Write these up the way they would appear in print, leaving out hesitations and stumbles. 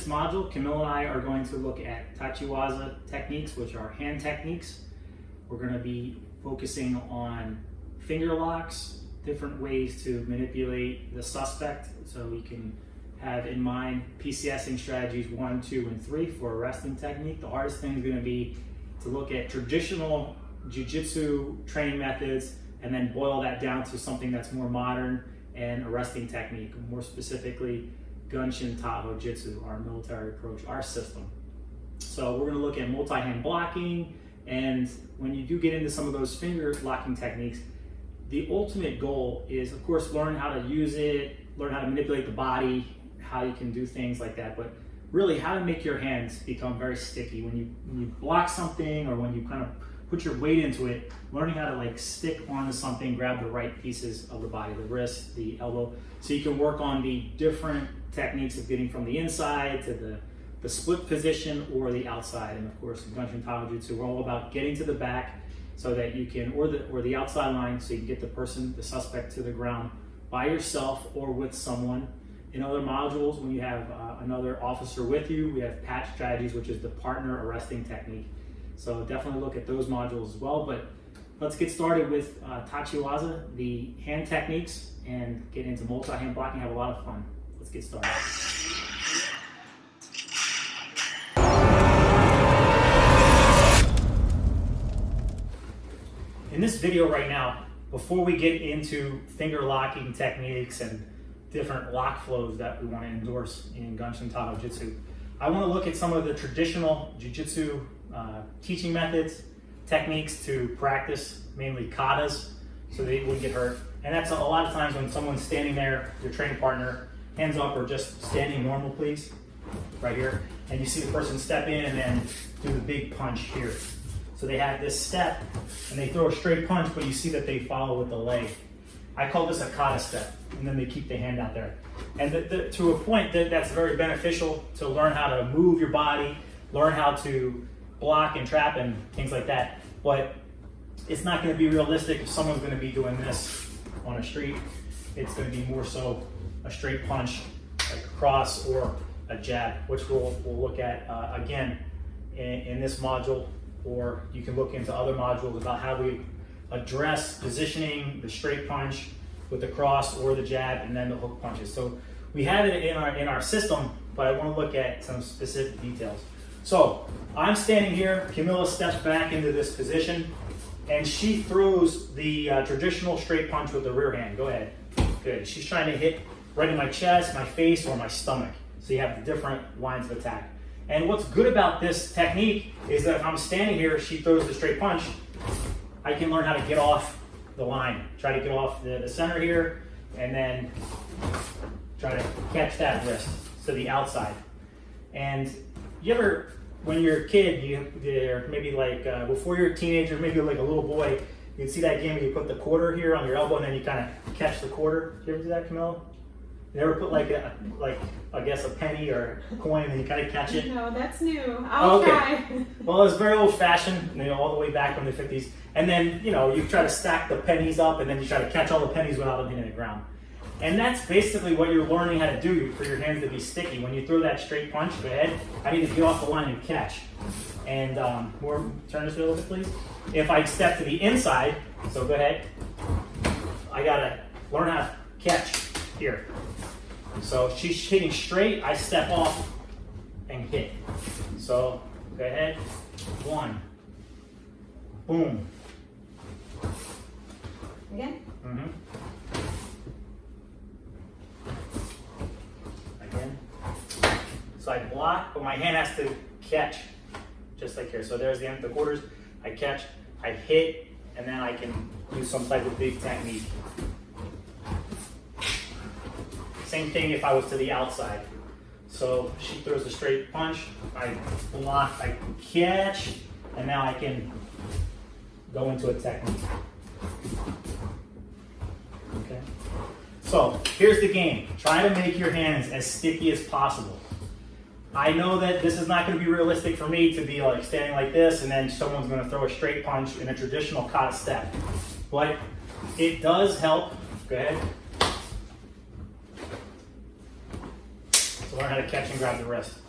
this module, Camille and I are going to look at Te-Waza techniques, which are hand techniques. We're going to be focusing on finger locks, different ways to manipulate the suspect, so we can have in mind PCSing strategies 1, 2, and 3 for arresting technique. The hardest thing is going to be to look at traditional jujutsu training methods and then boil that down to something that's more modern and arresting technique, more specifically Gunji Taiho Jutsu, our military approach, our system. So we're going to look at multi-hand blocking, and when you do get into some of those finger locking techniques, the ultimate goal is, of course, learn how to use it, learn how to manipulate the body, how you can do things like that, but really how to make your hands become very sticky. When you block something, or when you kind of put your weight into it, learning how to like stick onto something, grab the right pieces of the body, the wrist, the elbow, so you can work on the different techniques of getting from the inside to the split position or the outside. And of course, in Gunji Taiho Jutsu, we're all about getting to the back so that you can, or the outside line, so you can get the suspect to the ground by yourself or with someone. In other modules, when you have another officer with you, we have patch strategies, which is the partner arresting technique. So definitely look at those modules as well. But let's get started with Te-Waza, the hand techniques, and get into multi-hand blocking, have a lot of fun. Let's get started. In this video right now, before we get into finger locking techniques and different lock flows that we want to endorse in Gunji Taiho Jutsu, I want to look at some of the traditional jujutsu teaching methods, techniques to practice, mainly katas, so they wouldn't get hurt. And that's a lot of times when someone's standing there, your training partner, hands up or just standing normal, please, right here, and you see the person step in and then do the big punch here. So they have this step and they throw a straight punch, but you see that they follow with the leg. I call this a kata step, and then they keep the hand out there. And to a point, that's very beneficial to learn how to move your body, learn how to block and trap and things like that. But it's not going to be realistic if someone's going to be doing this on a street. It's going to be more so a straight punch, like a cross or a jab, which we'll look at again in this module, or you can look into other modules about how we address positioning the straight punch with the cross or the jab and then the hook punches. So we have it in our system, but I want to look at some specific details. So I'm standing here, Camilla steps back into this position, and she throws the traditional straight punch with the rear hand. Go ahead. Good. She's trying to hit right in my chest, my face, or my stomach. So you have the different lines of attack. And what's good about this technique is that if I'm standing here, she throws the straight punch, I can learn how to get off the line. Try to get off the center here, and then try to catch that wrist to the outside. And you ever, when you're a kid, you're maybe like, before you're a teenager, maybe like a little boy, you can see that game where you put the quarter here on your elbow and then you kind of catch the quarter. Did you ever do that, Camilla? You ever put like I guess a penny or a coin and then you kind of catch it? No, that's new. I'll try. Well, it's very old fashioned, all the way back from the 50s. And then, you try to stack the pennies up and then you try to catch all the pennies without them hitting the ground. And that's basically what you're learning how to do for your hands to be sticky. When you throw that straight punch, go ahead, I need to get off the line and catch. And turn this way a little bit, please. If I step to the inside, so go ahead, I gotta learn how to catch here. So she's hitting straight, I step off and hit. So go ahead, 1, boom. Again? Mm-hmm. Again. So I block, but my hand has to catch, just like here. So there's the end of the quarters. I catch, I hit, and then I can do some type of big technique. Same thing if I was to the outside. So she throws a straight punch, I block, I catch, and now I can go into a technique. Okay. So here's the game. Try to make your hands as sticky as possible. I know that this is not going to be realistic for me to be like standing like this and then someone's going to throw a straight punch in a traditional kata step. But it does help. Go ahead. So learn how to catch and grab the wrist.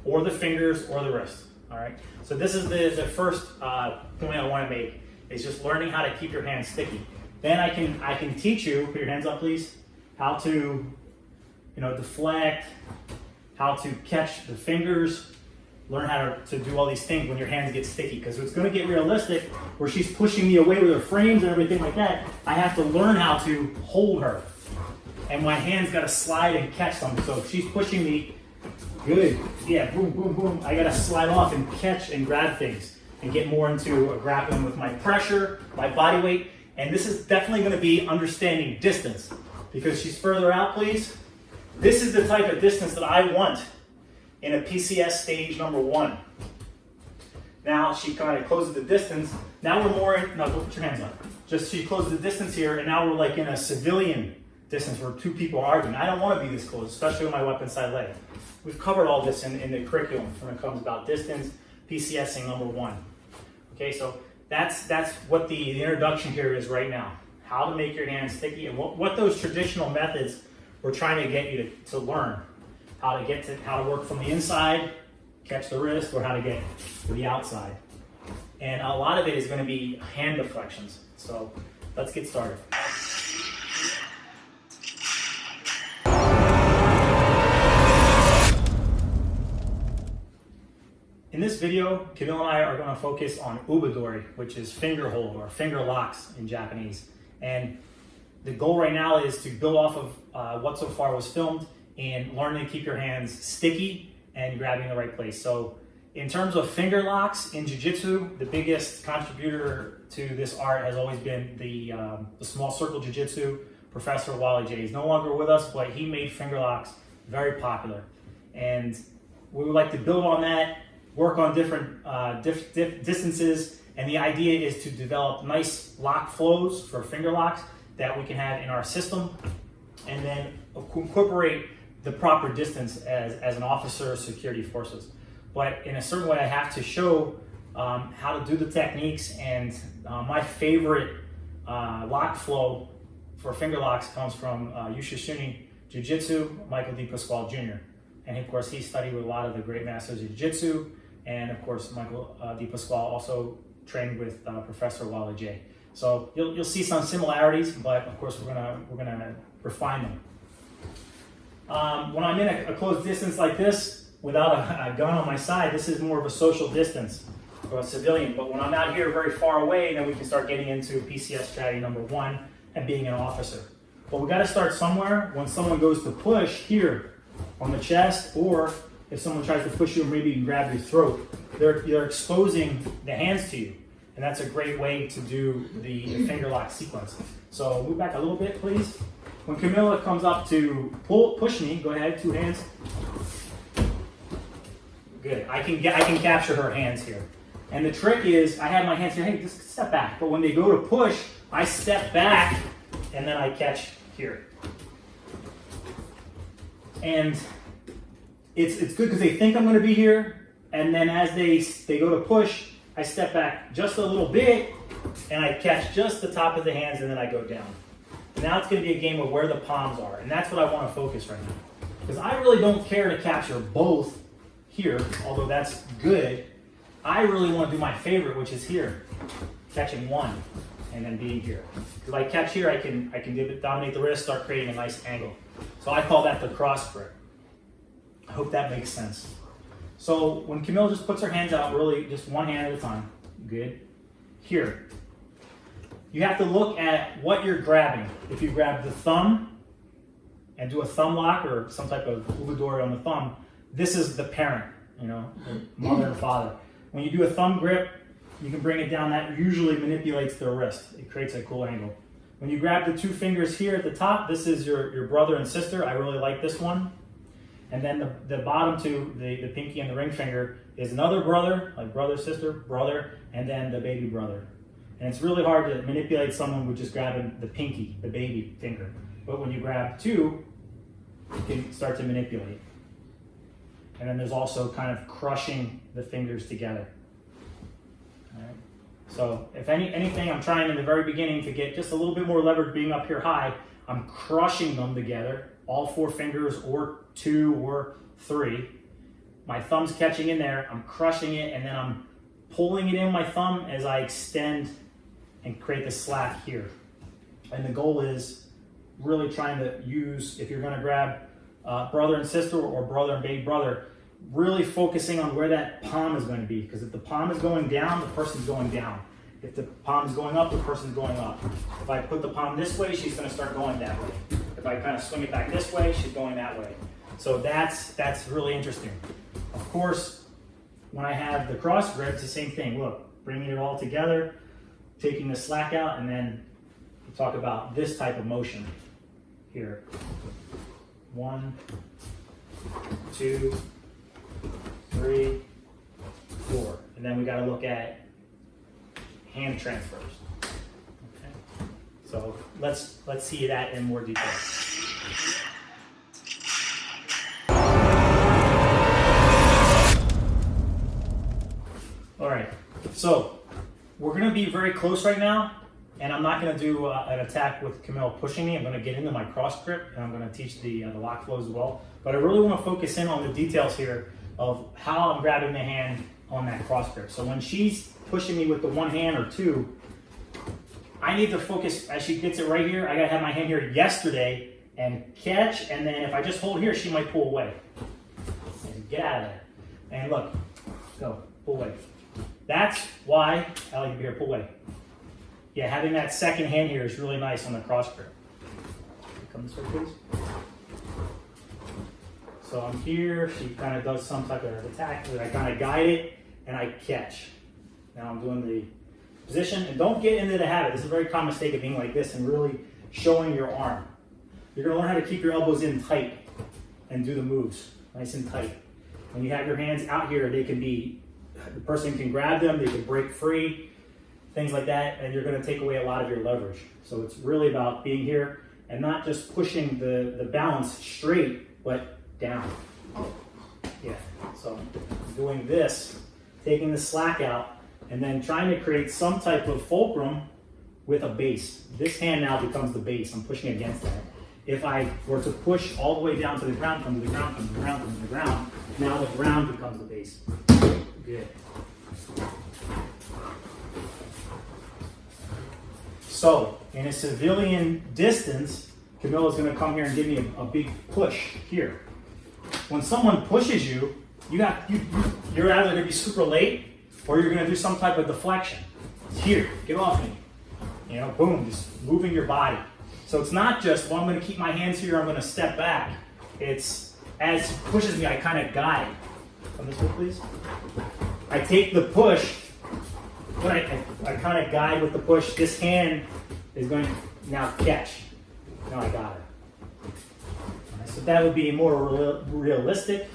or the fingers or the wrist. All right. So this is the first point I want to make, is just learning how to keep your hands sticky. Then I can teach you, put your hands up please, how to deflect, how to catch the fingers, learn how to do all these things when your hands get sticky, because it's going to get realistic where she's pushing me away with her frames and everything like that. I have to learn how to hold her, and my hands got to slide and catch something. So if she's pushing me, good, yeah, boom, boom, boom, I got to slide off and catch and grab things and get more into a grappling with my pressure, my body weight. And this is definitely going to be understanding distance, because she's further out, please. This is the type of distance that I want in a PCS stage number 1. Now she kind of closes the distance. Now we're more in, no, don't put your hands up. Just she closes the distance here, and now we're like in a civilian distance where 2 people are arguing. I don't want to be this close, especially with my weapon side leg. We've covered all this in the curriculum when it comes about distance, PCSing number 1. Okay, so that's what the introduction here is right now. How to make your hands sticky, and what those traditional methods we're trying to get you to learn. How to work from the inside, catch the wrist, or how to get to the outside. And a lot of it is going to be hand deflections. So let's get started. In this video, Camille and I are going to focus on ubadori, which is finger hold or finger locks in Japanese. And the goal right now is to build off of what so far was filmed and learn to keep your hands sticky and grabbing the right place. So in terms of finger locks in jiu-jitsu, the biggest contributor to this art has always been the small circle jiu-jitsu professor Wally J. He's no longer with us, but he made finger locks very popular. And we would like to build on that, work on different distances, and the idea is to develop nice lock flows for finger locks that we can have in our system, and then incorporate the proper distance as an officer of security forces. But in a certain way, I have to show how to do the techniques, and my favorite lock flow for finger locks comes from Yushishuni Jiu-Jitsu, Michael D. Pasquale Jr. And of course, he studied with a lot of the great masters of Jiu-Jitsu, and of course, Michael D. Pasquale also trained with Professor Wally J. So you'll see some similarities, but of course we're gonna refine them. When I'm in a close distance like this, without a gun on my side, this is more of a social distance for a civilian. But when I'm out here very far away, then we can start getting into PCS strategy number 1 and being an officer. But we got to start somewhere. When someone goes to push here on the chest, or if someone tries to push you, maybe you can grab your throat, they're exposing the hands to you. And that's a great way to do the finger lock sequence. So move back a little bit, please. When Camilla comes up to push me, go ahead, 2 hands. Good. I can capture her hands here. And the trick is, I have my hands here. Hey, just step back. But when they go to push, I step back, and then I catch here. And it's good because they think I'm going to be here, and then as they go to push, I step back just a little bit, and I catch just the top of the hands, and then I go down. And now it's going to be a game of where the palms are, and that's what I want to focus right now. Because I really don't care to capture both here, although that's good. I really want to do my favorite, which is here, catching one, and then being here. Because if I catch here, I can dominate the wrist, start creating a nice angle. So I call that the cross grip. I hope that makes sense. So when Camille just puts her hands out, really just one hand at a time. Good. Here. You have to look at what you're grabbing. If you grab the thumb and do a thumb lock or some type of ubadori on the thumb, this is the parent, the mother and father. When you do a thumb grip, you can bring it down. That usually manipulates the wrist. It creates a cool angle. When you grab the 2 fingers here at the top, this is your brother and sister. I really like this one. And then the bottom 2, the pinky and the ring finger, is another brother, like brother, sister, brother, and then the baby brother. And it's really hard to manipulate someone with just grabbing the pinky, the baby finger. But when you grab 2, you can start to manipulate. And then there's also kind of crushing the fingers together. All right. So if anything, I'm trying in the very beginning to get just a little bit more leverage being up here high. I'm crushing them together, all 4 fingers or 2 or 3. my thumb's catching in there, I'm crushing it, and then I'm pulling it in my thumb as I extend and create the slack here. And the goal is really trying to use, if you're gonna grab brother and sister or brother and baby brother, really focusing on where that palm is going to be, because if the palm is going down, the person's going down. If the palm is going up, the person's going up. If I put the palm this way, she's going to start going that way. If I kind of swing it back this way, she's going that way. So that's really interesting. Of course, when I have the cross grip, it's the same thing. Look, bringing it all together, taking the slack out, and then we talk about this type of motion here. 1, 2, 3, 4. And then we got to look at hand transfers. Okay. So let's see that in more detail. All right. So we're going to be very close right now, and I'm not going to do an attack with Camille pushing me. I'm going to get into my cross grip, and I'm going to teach the lock flows as well. But I really want to focus in on the details here of how I'm grabbing the hand on that cross grip. So when she's pushing me with the one hand or two, I need to focus as she gets it right here. I got to have my hand here yesterday and catch, and then if I just hold here, she might pull away. And get out of there. And look, go, pull away. That's why I like to be here, pull away. Yeah, having that second hand here is really nice on the cross grip. Come this way, please. So I'm here, she kind of does some type of attack, I kind of guide it, and I catch. Now I'm doing the position, and don't get into the habit. This is a very common mistake of being like this and really showing your arm. You're going to learn how to keep your elbows in tight and do the moves, nice and tight. When you have your hands out here, they can be, the person can grab them, they can break free, things like that, and you're going to take away a lot of your leverage. So it's really about being here and not just pushing the balance straight, but down. Yeah, so doing this, taking the slack out, and then trying to create some type of fulcrum with a base. This hand now becomes the base. I'm pushing against that. If I were to push all the way down to the ground, come to the ground, come to the ground, come to the ground, now the ground becomes the base. Good. So, in a civilian distance, Camilla's going to come here and give me a big push here. When someone pushes you, you're either going to be super late or you're going to do some type of deflection. It's here, get off me. You know, boom, just moving your body. So it's not just, well, I'm going to keep my hands here, I'm going to step back. It's, as he pushes me, I kind of guide. Come this way, please. I take the push, but I kind of guide with the push. This hand is going to now catch. Now I got it. So that would be more realistic,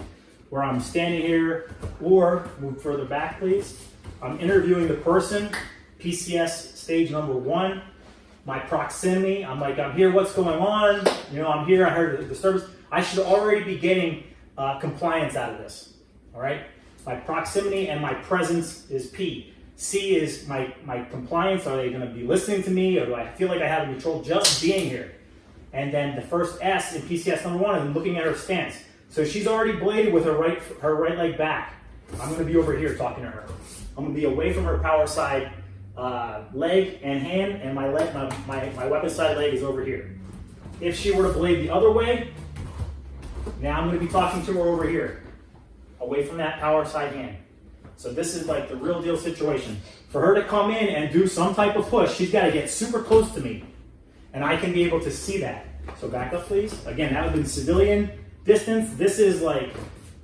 where I'm standing here, or move further back, please. I'm interviewing the person, PCS stage number 1. My proximity, I'm like, I'm here, what's going on? You know, I'm here, I heard the disturbance. I should already be getting compliance out of this, all right? My proximity and my presence is P. C is my compliance. Are they gonna be listening to me, or do I feel like I have control just being here? And then the first S in PCS number 1 is looking at her stance. So she's already bladed with her right leg back. I'm going to be over here talking to her. I'm going to be away from her power side leg and hand, and my weapon side leg is over here. If she were to blade the other way, now I'm going to be talking to her over here, away from that power side hand. So this is like the real deal situation. For her to come in and do some type of push, she's got to get super close to me. And I can be able to see that. So back up, please. Again, that would be civilian distance. This is like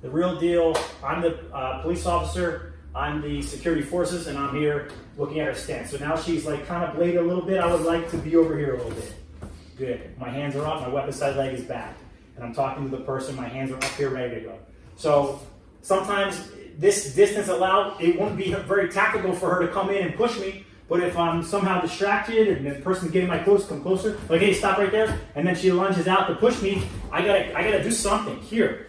the real deal. I'm the police officer. I'm the security forces, and I'm here looking at her stance. So now she's like kind of bladed a little bit. I would like to be over here a little bit. Good. My hands are up. My weapon side leg is back. And I'm talking to the person. My hands are up here, ready to go. So sometimes this distance allowed, it wouldn't be very tactical for her to come in and push me. But if I'm somehow distracted and the person's getting come closer, like, hey, stop right there, and then she lunges out to push me, I gotta do something here.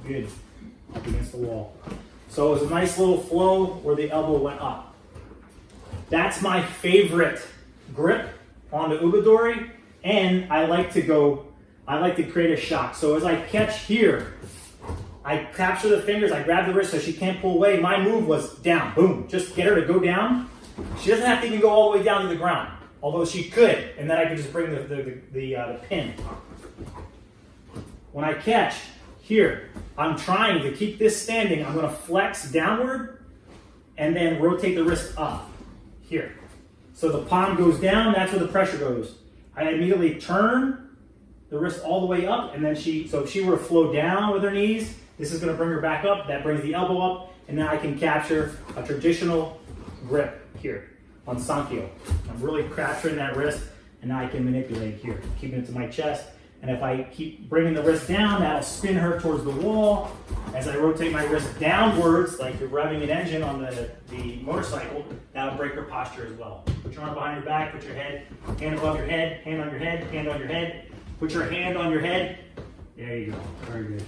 Good. Up against the wall. So it was a nice little flow where the elbow went up. That's my favorite grip on the Ubadori, and I like to go I like to create a shock. So as I catch here, I capture the fingers, I grab the wrist so she can't pull away. My move was down, boom. Just get her to go down. She doesn't have to even go all the way down to the ground, although she could, and then I could just bring the pin. When I catch here, I'm trying to keep this standing. I'm gonna flex downward and then rotate the wrist up here. So the palm goes down, that's where the pressure goes. I immediately turn the wrist all the way up, and then so if she were to flow down with her knees, this is gonna bring her back up, that brings the elbow up, and now I can capture a traditional grip here on Sankyo. I'm really capturing that wrist, and now I can manipulate here, keeping it to my chest. And if I keep bringing the wrist down, that'll spin her towards the wall. As I rotate my wrist downwards, like you're revving an engine on the motorcycle, that'll break her posture as well. Put your arm behind your back, put your hand above your head, hand on your head, hand on your head. Put your hand on your head. There you go, very good.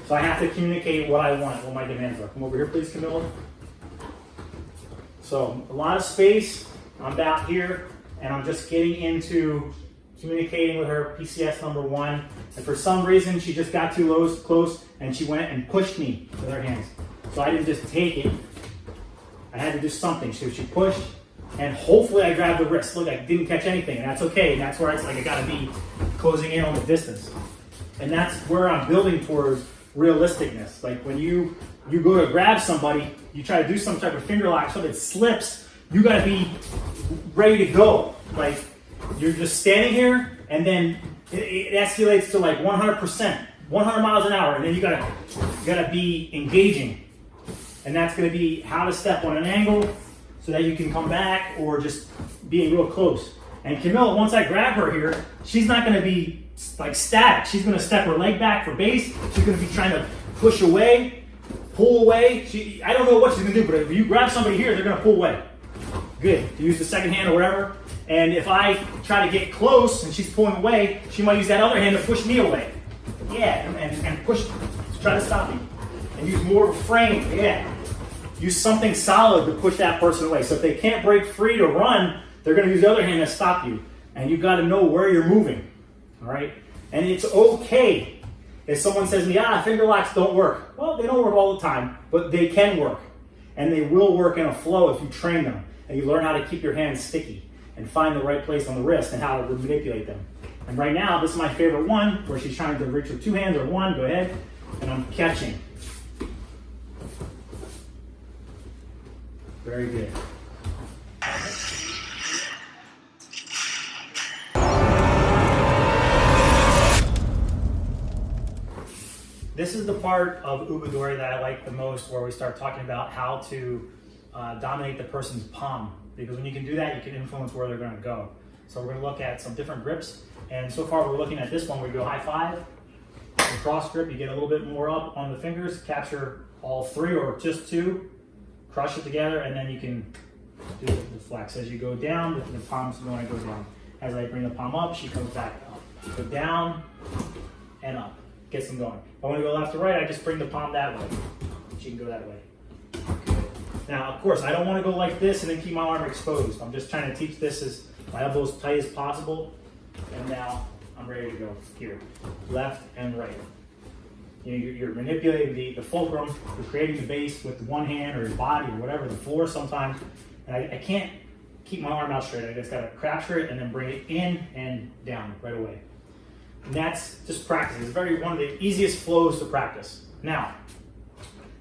So I have to communicate what I want, what my demands are. Come over here, please, Camilla. So a lot of space, I'm about here, and I'm just getting into communicating with her, PCS number 1, and for some reason she just got too close and she went and pushed me with her hands. So I didn't just take it, I had to do something. So she pushed, and hopefully I grabbed the wrist. Look, I didn't catch anything, and that's okay. And that's where it's like I gotta be closing in on the distance. And that's where I'm building towards realisticness. Like when you go to grab somebody, you try to do some type of finger lock, so it slips, you gotta be ready to go. Like, you're just standing here, and then it escalates to like 100%, 100 miles an hour, and then you gotta be engaging. And that's gonna be how to step on an angle so that you can come back, or just being real close. And Camilla, once I grab her here, she's not gonna be like static. She's gonna step her leg back for base. She's gonna be trying to push away, pull away. I don't know what she's gonna do, but if you grab somebody here, they're gonna pull away. Good, use the second hand or whatever. And if I try to get close and she's pulling away, she might use that other hand to push me away. Yeah, and push, try to stop me. And use more of a frame, yeah. Use something solid to push that person away. So if they can't break free to run, they're gonna use the other hand to stop you. And you gotta know where you're moving, all right? And it's okay if someone says to me, finger locks don't work. Well, they don't work all the time, but they can work. And they will work in a flow if you train them. And you learn how to keep your hands sticky and find the right place on the wrist and how to manipulate them. And right now, this is my favorite one, where she's trying to reach with 2 hands or 1, go ahead, and I'm catching. Very good. This is the part of Ubudori that I like the most, where we start talking about how to dominate the person's palm. Because when you can do that, you can influence where they're going to go. So we're going to look at some different grips. And so far we're looking at this one where you go high five, the cross grip, you get a little bit more up on the fingers, capture all 3 or just 2, crush it together, and then you can do the flex. As you go down, the palm's going to go down. As I bring the palm up, she comes back up. So down and up, gets them going. If I want to go left to right, I just bring the palm that way. She can go that way. Now, of course, I don't want to go like this and then keep my arm exposed. I'm just trying to teach this as my elbow as tight as possible. And now I'm ready to go here, left and right. You're manipulating the fulcrum, you're creating the base with one hand or your body or whatever, the floor sometimes. And I can't keep my arm out straight. I just got to capture it and then bring it in and down right away. And that's just practice. It's one of the easiest flows to practice. Now,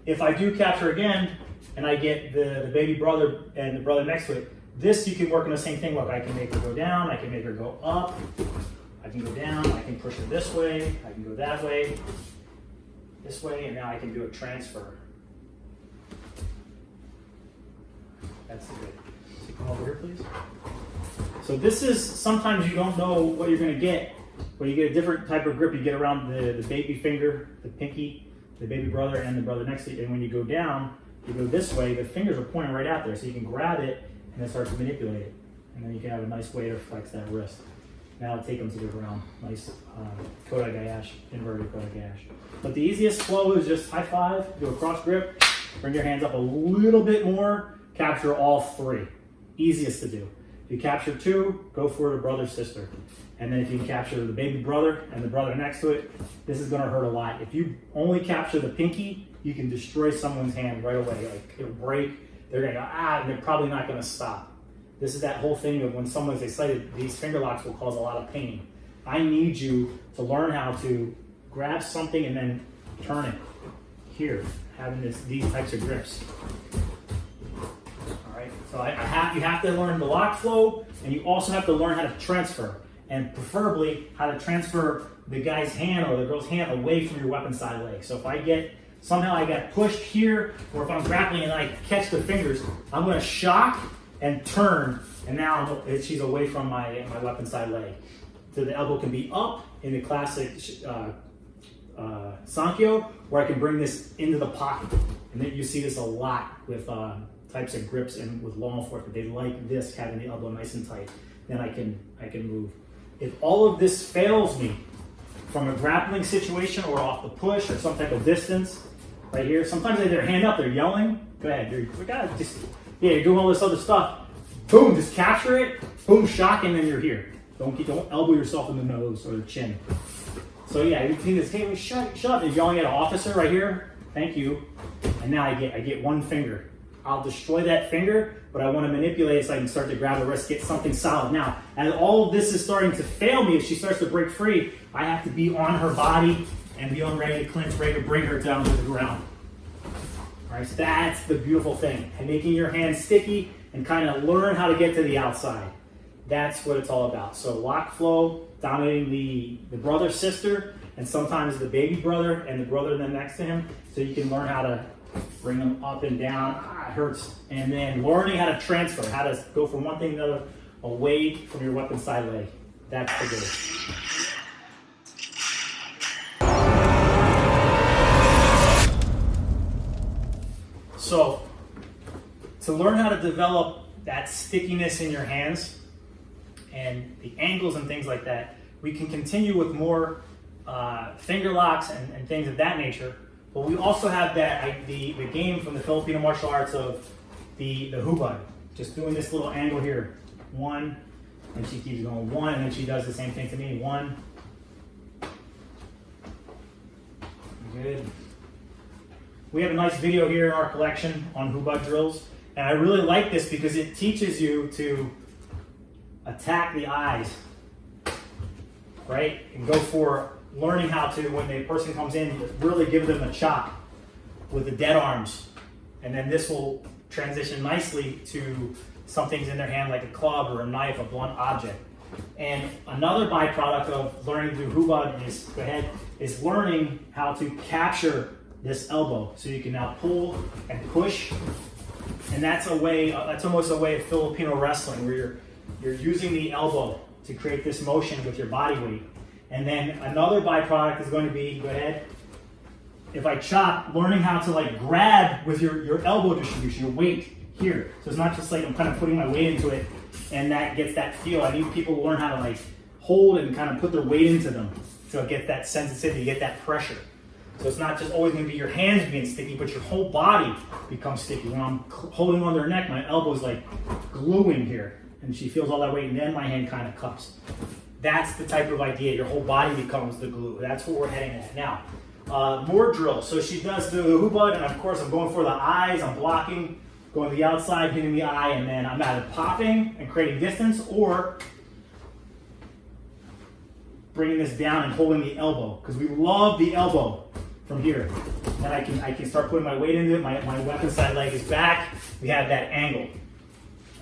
if I do capture again, and I get the baby brother and the brother next to it, this you can work on the same thing. Look, I can make her go down, I can make her go up, I can go down, I can push her this way, I can go that way, this way, and now I can do a transfer. That's good. So come over here, please. So this is, sometimes you don't know what you're gonna get. When you get a different type of grip, you get around the baby finger, the pinky, the baby brother, and the brother next to you, and when you go down, you go this way, the fingers are pointing right out there, so you can grab it and then start to manipulate it. And then you can have a nice way to flex that wrist. Now take them to the ground. Nice Koda Gayash, inverted Koda Gayash. But the easiest flow is just high five, do a cross grip, bring your hands up a little bit more, capture all 3. Easiest to do. you capture two, go for the brother, sister. And then if you can capture the baby brother and the brother next to it, this is gonna hurt a lot. If you only capture the pinky, you can destroy someone's hand right away. Like it'll break, they're gonna go, and they're probably not gonna stop. This is that whole thing of when someone's excited, these finger locks will cause a lot of pain. I need you to learn how to grab something and then turn it. Here, having these types of grips. All right, so you have to learn the lock flow, and you also have to learn how to transfer, and preferably how to transfer the guy's hand or the girl's hand away from your weapon side leg. So if somehow I got pushed here, or if I'm grappling and I catch the fingers, I'm gonna shock and turn, and now she's away from my weapon side leg. So the elbow can be up in the classic Sankyo, where I can bring this into the pocket. And then you see this a lot with types of grips and with law enforcement. They like this, having the elbow nice and tight. Then I can move. If all of this fails me from a grappling situation or off the push or some type of distance, right here, sometimes they have their hand up, they're yelling. Go ahead, you're doing all this other stuff. Boom, just capture it. Boom, shock, and then you're here. Don't elbow yourself in the nose or the chin. So yeah, you see this, hey, shut up. They're yelling at an officer right here. Thank you. And now I get one finger. I'll destroy that finger, but I want to manipulate it so I can start to grab the wrist, get something solid. Now, as all of this is starting to fail me, if she starts to break free, I have to be on her body and be on ready to clinch, ready to bring her down to the ground. All right, so that's the beautiful thing. And making your hands sticky and kind of learn how to get to the outside. That's what it's all about. So lock flow, dominating the brother, sister, and sometimes the baby brother and the brother then next to him, so you can learn how to bring them up and down. It hurts. And then learning how to transfer, how to go from one thing to another away from your weapon side leg. That's the goal. So to learn how to develop that stickiness in your hands and the angles and things like that, we can continue with more finger locks and things of that nature. But we also have the game from the Filipino martial arts of the Hula. Just doing this little angle here. One, and she keeps going one, and then she does the same thing to me. One. Good. We have a nice video here in our collection on Hula drills. And I really like this because it teaches you to attack the eyes, right? And go for learning how to, when the person comes in, really give them a chop with the dead arms. And then this will transition nicely to something's in their hand like a club or a knife, a blunt object. And another byproduct of learning to do Hula is learning how to capture this elbow. So you can now pull and push. And that's almost a way of Filipino wrestling, where you're using the elbow to create this motion with your body weight. And then another byproduct is going to be, go ahead, if I chop, learning how to like grab with your elbow distribution, your weight here. So it's not just like I'm kind of putting my weight into it and that gets that feel. I need people to learn how to like hold and kind of put their weight into them to get that sensitivity, get that pressure. So it's not just always going to be your hands being sticky, but your whole body becomes sticky. When I'm holding on to her neck, my elbow's like gluing here, and she feels all that weight, and then my hand kind of cups. That's the type of idea. Your whole body becomes the glue. That's what we're heading at. Now, more drills. So she does the Hula, and of course I'm going for the eyes. I'm blocking, going to the outside, hitting the eye, and then I'm either popping and creating distance, or bringing this down and holding the elbow, because we love the elbow from here. Then I can start putting my weight into it. My weapon side leg is back. We have that angle.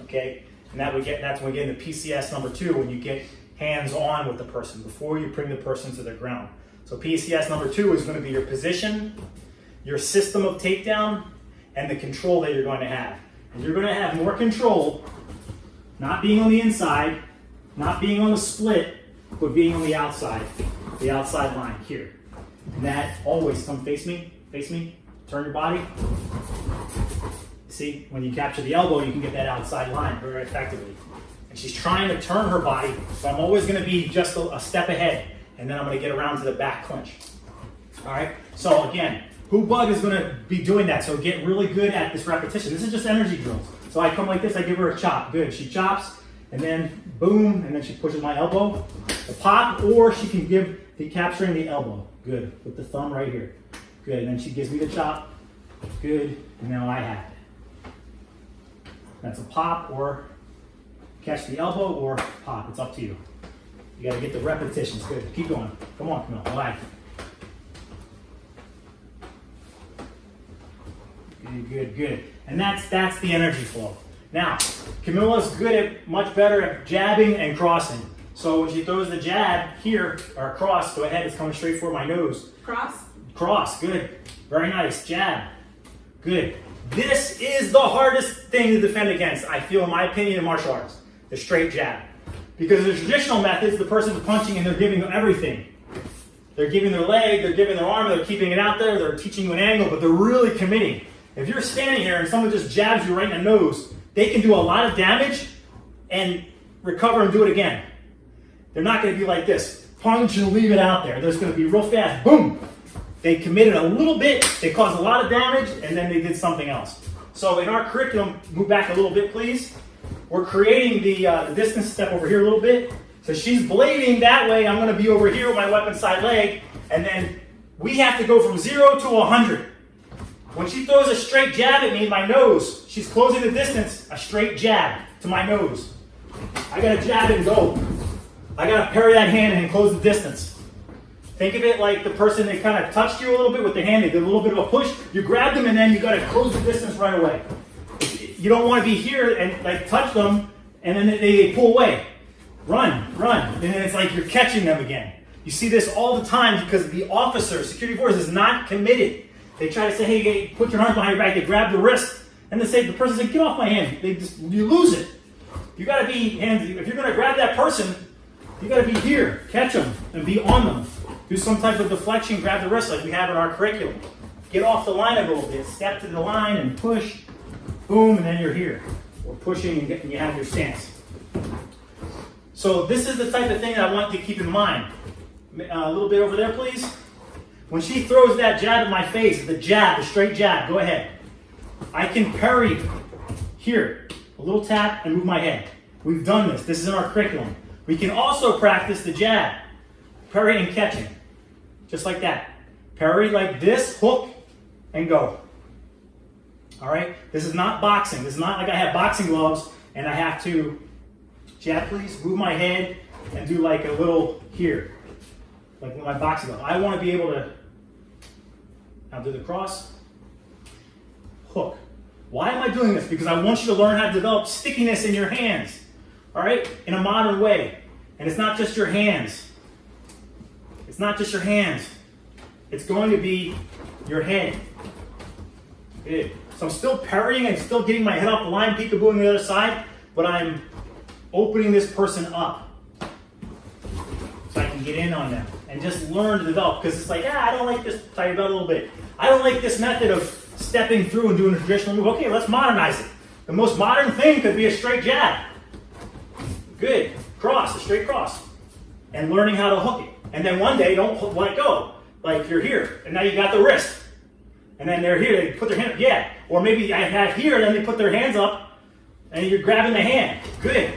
Okay, and that's when we get into PCS number 2, when you get hands on with the person before you bring the person to the ground. So PCS number 2 is going to be your position, your system of takedown, and the control that you're going to have. And you're going to have more control, not being on the inside, not being on the split, but being on the outside line here. And that always come face me, turn your body. See, when you capture the elbow, you can get that outside line very effectively. And she's trying to turn her body, so I'm always going to be just a step ahead, and then I'm going to get around to the back clinch. All right, so again, Hula is going to be doing that, so get really good at this repetition. This is just energy drills. So I come like this, I give her a chop. Good, she chops, and then boom, and then she pushes my elbow, the pop, or she can give the capturing the elbow. Good, with the thumb right here. Good, and then she gives me the chop. Good, and now I have it. That's a pop, or catch the elbow, or pop. It's up to you. You got to get the repetitions. Good, keep going. Come on, Camille. All right. Good, good. And that's the energy flow. Now, Camilla's much better at jabbing and crossing. So when she throws the jab here, or cross, go ahead, it's coming straight for my nose. Cross. Cross, good. Very nice. Jab. Good. This is the hardest thing to defend against, I feel, in my opinion, in martial arts. The straight jab. Because in the traditional methods, the person's punching and they're giving everything. They're giving their leg, they're giving their arm, they're keeping it out there, they're teaching you an angle, but they're really committing. If you're standing here and someone just jabs you right in the nose, they can do a lot of damage and recover and do it again. They're not going to be like this, punch and leave it out there. They're just going to be real fast, boom. They committed a little bit, they caused a lot of damage, and then they did something else. So in our curriculum, move back a little bit, please. We're creating the distance step over here a little bit. So she's blading that way. I'm going to be over here with my weapon side leg. And then we have to go from 0 to 100. When she throws a straight jab at me in my nose, she's closing the distance, a straight jab to my nose. I got to jab and go. I got to parry that hand and close the distance. Think of it like the person that kind of touched you a little bit with the hand. They did a little bit of a push. You grab them and then you got to close the distance right away. You don't want to be here and like touch them and then they pull away. Run, run. And then it's like you're catching them again. You see this all the time because the officer, security force, is not committed. They try to say, hey, put your arms behind your back. They grab the wrist. And they say, the person says, get off my hand. You lose it. You got to be hands. If you're going to grab that person, you got to be here. Catch them and be on them. Do some type of deflection. Grab the wrist like we have in our curriculum. Get off the line a little bit. Step to the line and push. Boom, and then you're here. Or pushing and you have your stance. So this is the type of thing that I want you to keep in mind. A little bit over there, please. When she throws that jab in my face, the straight jab, go ahead. I can parry here, a little tap and move my head. We've done this. This is in our curriculum. We can also practice the jab, parry and catching, just like that. Parry like this, hook, and go. All right? This is not boxing. This is not like I have boxing gloves and I have to jab, please, move my head and do like a little here, like with my boxing glove. I want to be able to, now do the cross, hook. Why am I doing this? Because I want you to learn how to develop stickiness in your hands, all right, in a modern way. And it's not just your hands. It's not just your hands. It's going to be your head. Good. So I'm still parrying and still getting my head off the line, peekaboo on the other side, but I'm opening this person up so I can get in on them and just learn to develop. Because it's like, I don't like this, tighten it out a little bit. I don't like this method of stepping through and doing a traditional move. Okay, let's modernize it. The most modern thing could be a straight jab. Good. Cross, a straight cross. And learning how to hook it. And then one day, don't let go. Like you're here, and now you got the wrist. And then they're here, they put their hand up, yeah. Or maybe I have here, and then they put their hands up, and you're grabbing the hand. Good.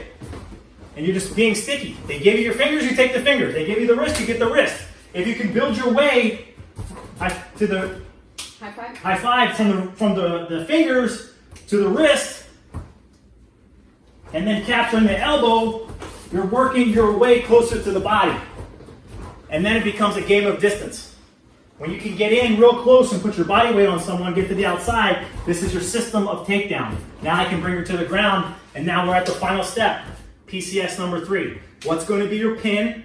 And you're just being sticky. They give you your fingers, you take the fingers. They give you the wrist, you get the wrist. If you can build your way to the high five from the fingers to the wrist, and then capturing the elbow, you're working your way closer to the body. And then it becomes a game of distance. When you can get in real close and put your body weight on someone, get to the outside, this is your system of takedown. Now I can bring her to the ground, and now we're at the final step, PCS number 3. What's going to be your pin?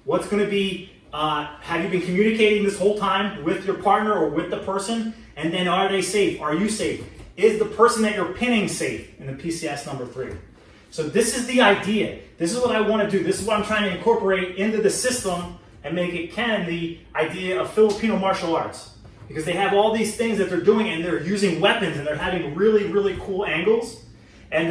What's going to be, have you been communicating this whole time with your partner or with the person? And then are they safe? Are you safe? Is the person that you're pinning safe in the PCS number 3? So this is the idea. This is what I want to do. This is what I'm trying to incorporate into the system and make it the idea of Filipino martial arts. Because they have all these things that they're doing and they're using weapons and they're having really, really cool angles. And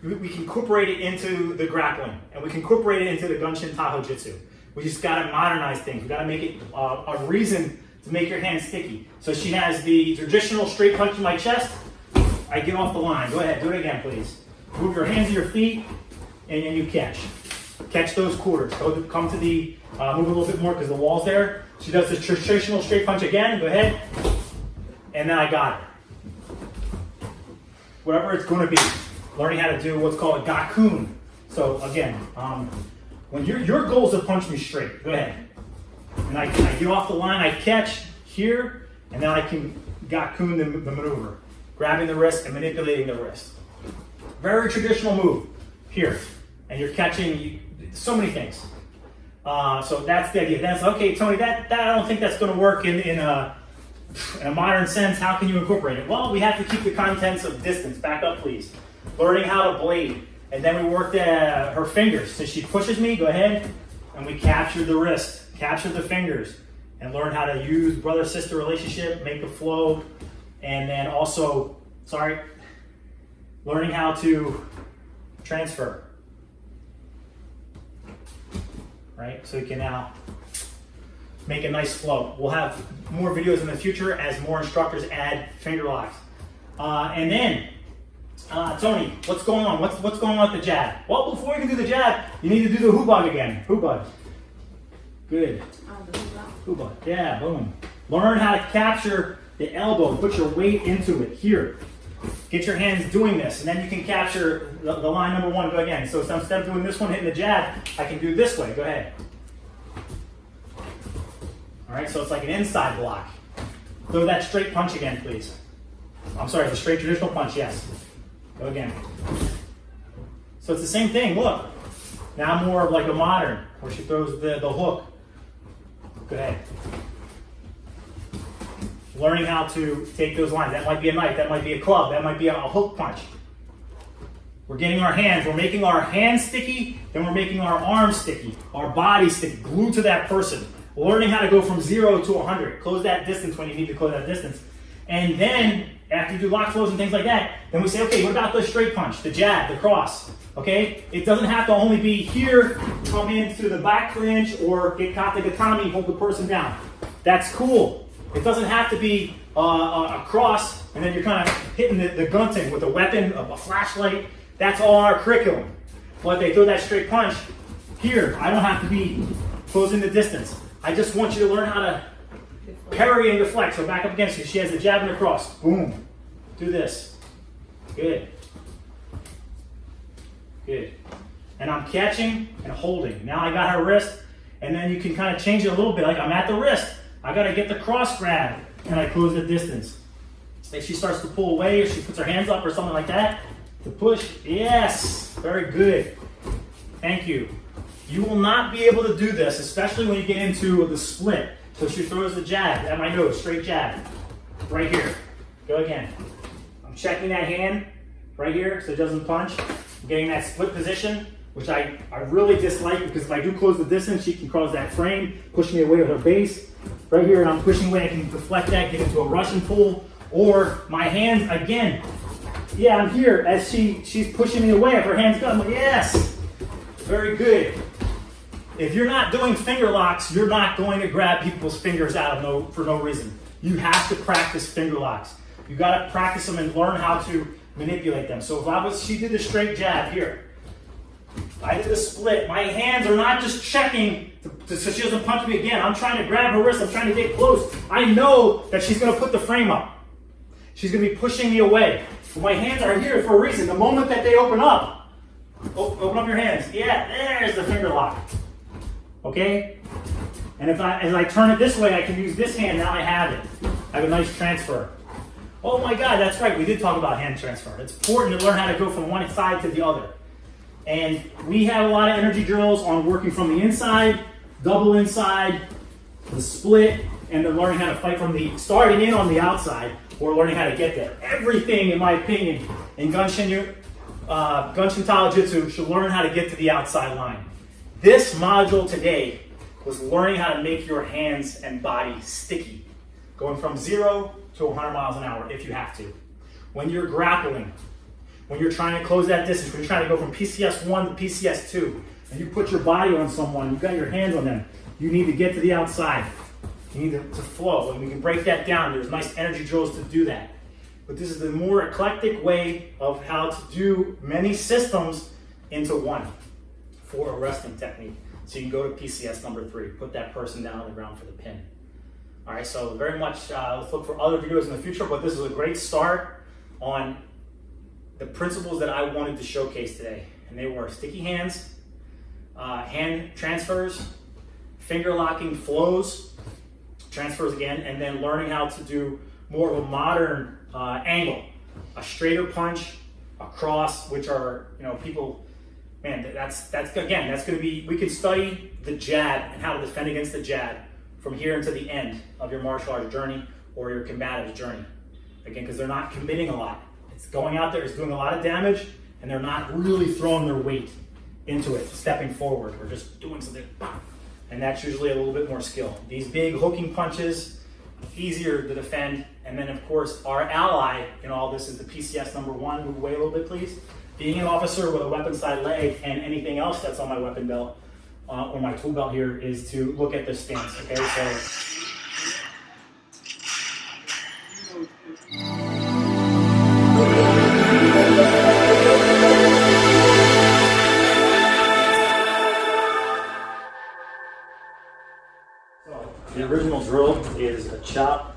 we can incorporate it into the grappling. And we can incorporate it into the Gunji Taiho Jutsu. We just got to modernize things. We got to make it a reason to make your hands sticky. So she has the traditional straight punch in my chest. I get off the line. Go ahead, do it again, please. Move your hands to your feet. and you catch. Catch those quarters. Come to the, move a little bit more because the wall's there. She does the traditional straight punch again. Go ahead. And then I got her. Whatever it's going to be. Learning how to do what's called a gakun. So again, when your goal is to punch me straight, go ahead. And I get off the line, I catch here, and then I can gakun the maneuver. Grabbing the wrist and manipulating the wrist. Very traditional move here. And you're catching so many things. So that's the idea. That's okay, Tony, that I don't think that's going to work in a modern sense. How can you incorporate it? Well, we have to keep the contents of distance. Back up, please. Learning how to blade. And then we worked her fingers. So she pushes me, go ahead, and we capture the wrist, capture the fingers, and learn how to use brother-sister relationship, make a flow, and then also, learning how to transfer. Right? So you can now make a nice flow. We'll have more videos in the future as more instructors add finger locks. And then, Tony, what's going on? What's going on with the jab? Well, before you can do the jab, you need to do the hubug again. Hubug. Good. Hubug. Yeah, boom. Learn how to capture the elbow. Put your weight into it here. Get your hands doing this, and then you can capture the line number one. Go again. So instead of doing this one, hitting the jab, I can do this way. Go ahead. All right, so it's like an inside block. Throw that straight punch again, please. I'm sorry, the straight traditional punch, yes. Go again. So it's the same thing, look. Now more of like a modern, where she throws the hook. Go ahead. Learning how to take those lines. That might be a knife, that might be a club, that might be a hook punch. We're getting our hands, we're making our hands sticky, then we're making our arms sticky, our body sticky, glued to that person. Learning how to go from 0 to 100. Close that distance when you need to close that distance. And then, after you do lock flows and things like that, then we say, okay, what about the straight punch, the jab, the cross? Okay? It doesn't have to only be here, come into the back clinch, or get kata gatami, hold the person down. That's cool. It doesn't have to be a cross, and then you're kind of hitting the gunting with a weapon, a flashlight. That's all our curriculum. But they throw that straight punch. Here, I don't have to be closing the distance. I just want you to learn how to parry and deflect. So back up against you. She has the jab and the cross. Boom. Do this. Good. Good. And I'm catching and holding. Now I got her wrist, and then you can kind of change it a little bit. Like I'm at the wrist. I got to get the cross grab, and I close the distance. If she starts to pull away, or she puts her hands up or something like that, to push. Yes. Very good. Thank you. You will not be able to do this, especially when you get into the split. So she throws the jab at my nose, straight jab, right here. Go again. I'm checking that hand right here so it doesn't punch. I'm getting that split position, which I really dislike because if I do close the distance, she can cross that frame, push me away with her base. Right here, and I'm pushing away, I can deflect that, get into a Russian pull, or my hands, again. Yeah, I'm here as she's pushing me away. If her hands go, I'm like, yes. Very good. If you're not doing finger locks, you're not going to grab people's fingers out for no reason. You have to practice finger locks. You got to practice them and learn how to manipulate them. So if she did the straight jab here. I did the split. My hands are not just checking so she doesn't punch me again. I'm trying to grab her wrist. I'm trying to get close. I know that she's going to put the frame up. She's going to be pushing me away. But my hands are here for a reason. The moment that they open up, open up your hands. Yeah, there's the finger lock. Okay? And as I turn it this way, I can use this hand. Now I have it. I have a nice transfer. Oh my God, that's right. We did talk about hand transfer. It's important to learn how to go from one side to the other. And we have a lot of energy drills on working from the inside, double inside, the split, and then learning how to fight from starting in on the outside or learning how to get there. Everything, in my opinion, in Gunshin Taiho Jutsu should learn how to get to the outside line. This module today was learning how to make your hands and body sticky, going from 0 to 100 miles an hour if you have to. When you're grappling, when you're trying to close that distance, when you're trying to go from PCS 1 to PCS 2, and you put your body on someone, you've got your hands on them, you need to get to the outside. You need to flow, and we can break that down. There's nice energy drills to do that. But this is the more eclectic way of how to do many systems into one for a resting technique. So you can go to PCS number 3, put that person down on the ground for the pin. All right, so very much, let's look for other videos in the future, but this is a great start on the principles that I wanted to showcase today. And they were sticky hands, hand transfers, finger locking flows, transfers again, and then learning how to do more of a modern angle, a straighter punch, a cross, which are, people, man, that's going to be, we can study the jab and how to defend against the jab from here until the end of your martial arts journey or your combatives journey. Again, because they're not committing a lot. It's going out there, it's doing a lot of damage, and they're not really throwing their weight into it, stepping forward, or just doing something, and that's usually a little bit more skill. These big hooking punches, easier to defend, and then of course, our ally in all this is the PCS number 1, move away a little bit please. Being an officer with a weapon side leg and anything else that's on my weapon belt, or my tool belt here, is to look at this stance, okay? So the original drill is a chop.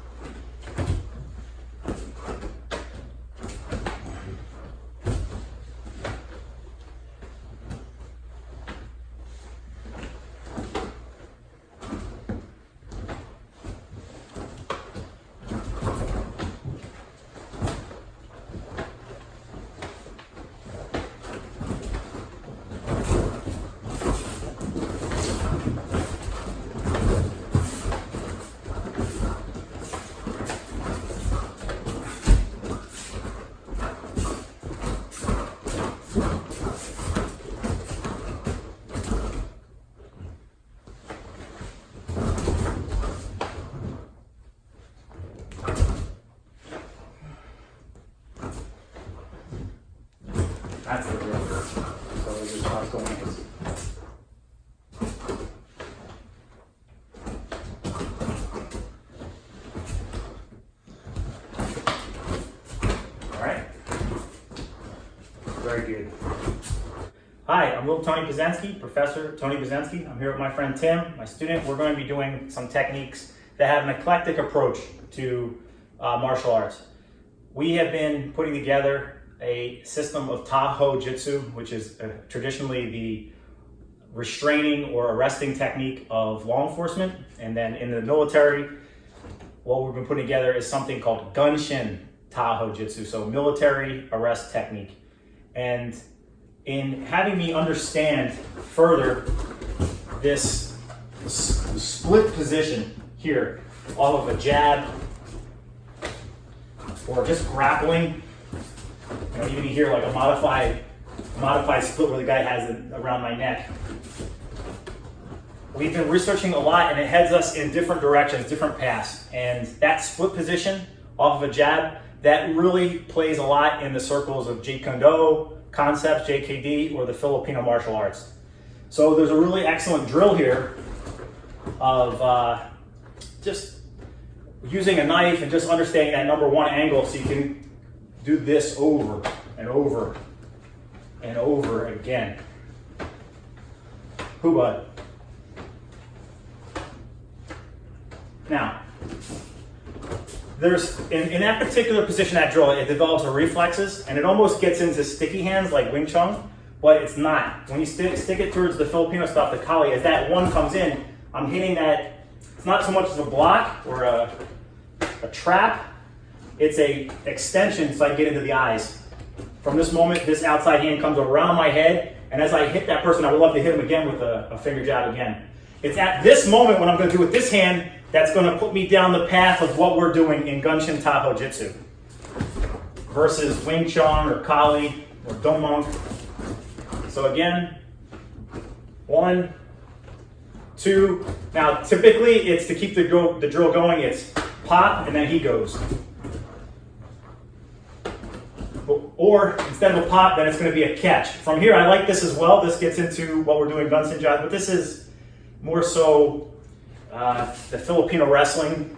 That's the drill. So there's just lots going on. All right. Very good. Hi, I'm Little Tony Pacenski, Professor Tony Pacenski. I'm here with my friend Tim, my student. We're going to be doing some techniques that have an eclectic approach to martial arts. We have been putting together a system of Taiho Jutsu, which is traditionally the restraining or arresting technique of law enforcement. And then in the military, what we've been putting together is something called Gunshin Taiho Jutsu, so military arrest technique. And in having me understand further this split position here, off of a jab, or just grappling, even here like a modified split where the guy has it around my neck. We've been researching a lot and it heads us in different directions, different paths. And that split position off of a jab, that really plays a lot in the circles of Jeet Kune Do concepts, JKD, or the Filipino martial arts. So there's a really excellent drill here of just using a knife and just understanding that number 1 angle so you can do this over and over and over again. Hula. Now, there's in that particular position, that drill, it develops the reflexes and it almost gets into sticky hands like Wing Chun, but it's not. When you stick it towards the Filipino stuff, the Kali, as that one comes in, I'm hitting that. It's not so much as a block or a trap. It's a extension so I can get into the eyes. From this moment, this outside hand comes around my head, and as I hit that person, I would love to hit him again with a finger jab again. It's at this moment when I'm going to do with this hand that's going to put me down the path of what we're doing in Gunshin Taiho Jutsu versus Wing Chun or Kali or Domong. So again, 1, 2. Now typically it's to keep the drill going, it's pop and then he goes. Or instead of a pop, then it's going to be a catch. From here, I like this as well. This gets into what we're doing Gunshin jab, but this is more so the Filipino wrestling,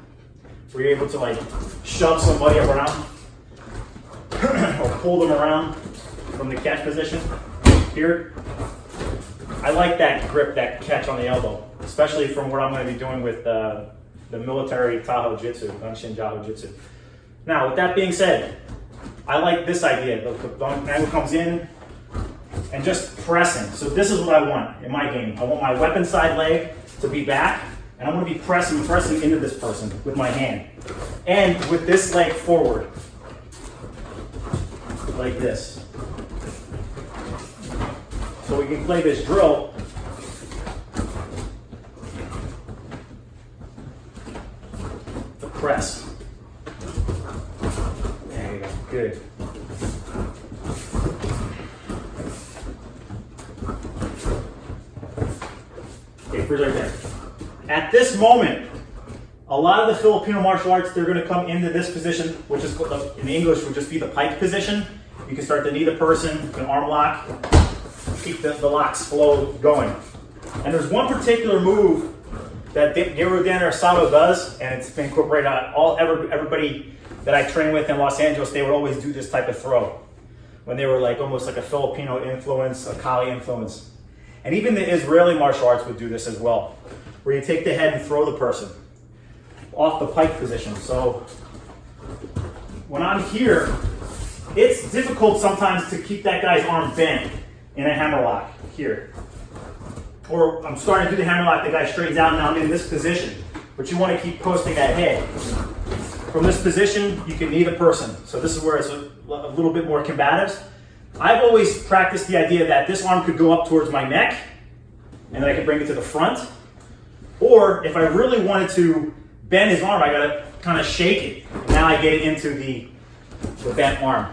where you're able to like shove somebody around or pull them around from the catch position. here. I like that grip, that catch on the elbow, especially from what I'm going to be doing with the Military Taiho Jutsu, Gunshin Jutsu. Now, with that being said, I like this idea. The angle comes in and just pressing. So this is what I want in my game. I want my weapon side leg to be back, and I'm going to be pressing into this person with my hand. And with this leg forward, like this. So we can play this drill. The press. There you go, good. Okay, freeze right there. At this moment, a lot of the Filipino martial arts, they're going to come into this position, which is in English would just be the pike position. You can start to knee the person, you can arm lock, keep the locks flow going. And there's one particular move that Herein Sado does, and it's been incorporated on everybody that I train with in Los Angeles. They would always do this type of throw when they were like almost like a Filipino influence, a Kali influence. And even the Israeli martial arts would do this as well, where you take the head and throw the person off the pike position. So when I'm here, it's difficult sometimes to keep that guy's arm bent in a hammerlock here. Or I'm starting to do the hammerlock, the guy straightens out, and now I'm in this position. But you want to keep posting that head. From this position, you can knee the person. So this is where it's a little bit more combatives. I've always practiced the idea that this arm could go up towards my neck, and then I could bring it to the front. Or if I really wanted to bend his arm, I gotta kind of shake it. Now I get it into the bent arm.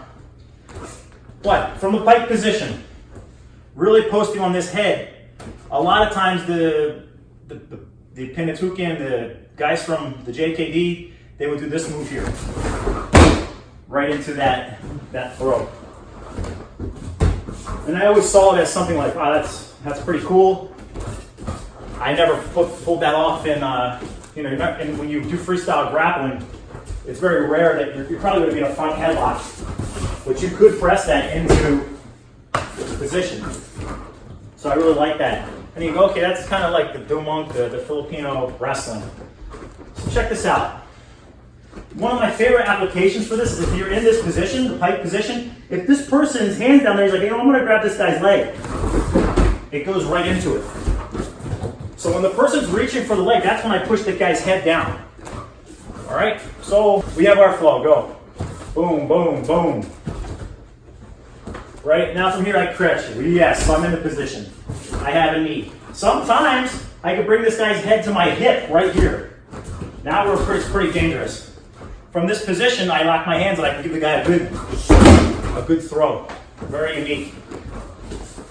But from the pike position, really posting on this head, a lot of times the Penatukan, the guys from the JKD, they would do this move here, right into that throw. And I always saw it as something like, oh, that's pretty cool. I never pulled that off in, and when you do freestyle grappling, it's very rare that you're probably going to be in a front headlock, but you could press that into the position. So I really like that. And you go, okay, that's kind of like the Dumunk, the Filipino wrestling. So check this out. One of my favorite applications for this is if you're in this position, the pike position, if this person's hands down there, he's like, I'm going to grab this guy's leg. It goes right into it. So when the person's reaching for the leg, that's when I push the guy's head down. All right, so we have our flow, go. Boom, boom, boom. Right, now from here I crutch. Yes, so I'm in the position. I have a knee. Sometimes I could bring this guy's head to my hip right here. Now it's pretty dangerous. From this position, I lock my hands and I can give the guy a good throw. Very unique.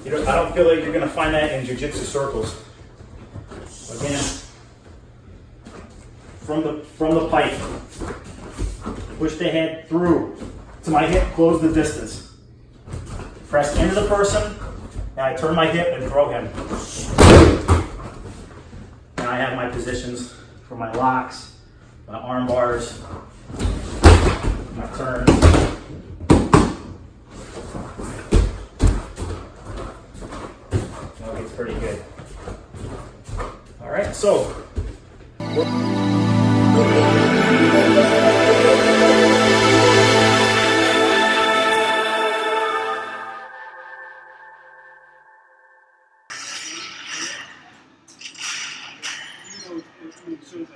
I don't feel like you're going to find that in jiu-jitsu circles. Again, from the pike, push the head through to my hip, close the distance. Press into the person, and I turn my hip and throw him. And I have my positions for my locks, my arm bars, my turns. Okay, it's pretty good. All right, so. As soon as I